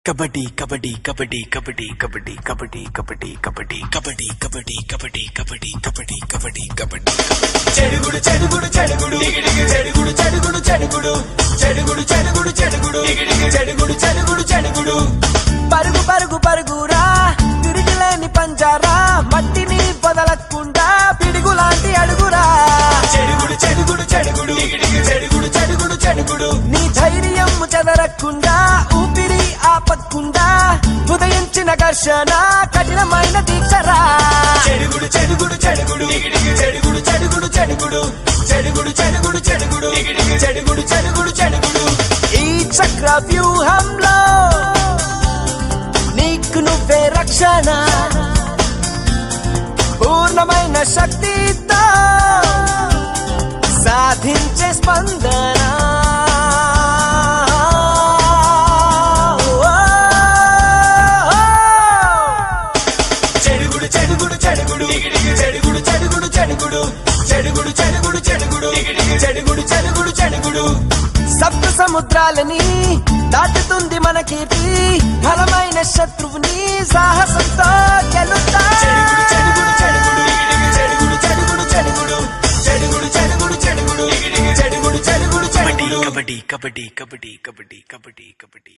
కబడ్డీ కబడ్డీ కబడ్డీ కబడ్డీ కబడ్డీ కబడ్డీ కబడ్డీ కబడ్డీ కబడ్డీ కబడ్డీ కబడ్డీ కబడ్డీ కబడ్డీ కబడ్డీ కబడ్డీ చెడుగుడు చెడుగుడు చెడుగుడు చెడుగుడు చెడుగుడు చెడుగుడు చెడుగుడు చెడుగుడు చెడుగుడు చెడుగుడు చెడుగుడు చెడుగుడు పరుగు పరుగు పరుగురా తిరిగిలేని పంజారా మట్టిని వదలకుండా పిడుగులాంటి అడుగురా చెడుగుడు చెడుగుడు చెడుగుడు చెడుగుడు చెడుగుడు చెడుగుడు నీ ధైర్యం చెదరకుండా ఊపిరి ఆపకుండా ఉదయించిన ఘర్షణ కఠినమైన దీక్షరా చెడుగుడు చెడుగుడు చెడుగుడు చెడుగుడు చెడుగుడు చెడుగుడు చెడుగుడు చెడుగుడు చెడుగుడు చెడుగుడు చెడుగుడు చెడుగుడు ఈ చక్ర వ్యూహంలో నీకు నువ్వే రక్షణ పూర్ణమైన శక్తితో సాధించే స్పందన చెడుగుడు చెడుగుడు చెడుగుడు చెడుగుడు చెడుగుడు చెడుగుడు చెడుగుడు చెడుగుడు చెడుగుడు చెడుగుడు చెడుగుడు చెడుగుడు సప్త సముద్రాలని దాటుతుంది మన కీర్తి బలమైన శత్రువుని సాహసంతో గెలుతా చెడుగుడు చెడుగుడు చెడుగుడు చెడుగుడు చెడుగుడు చెడుగుడు చెడుగుడు చెడుగుడు చెడుగుడు చెడుగుడు చెడుగుడు చెడుగుడు కబడ్డీ కబడ్డీ కబడ్డీ కబడ్డీ కబడ్డీ కబడ్డీ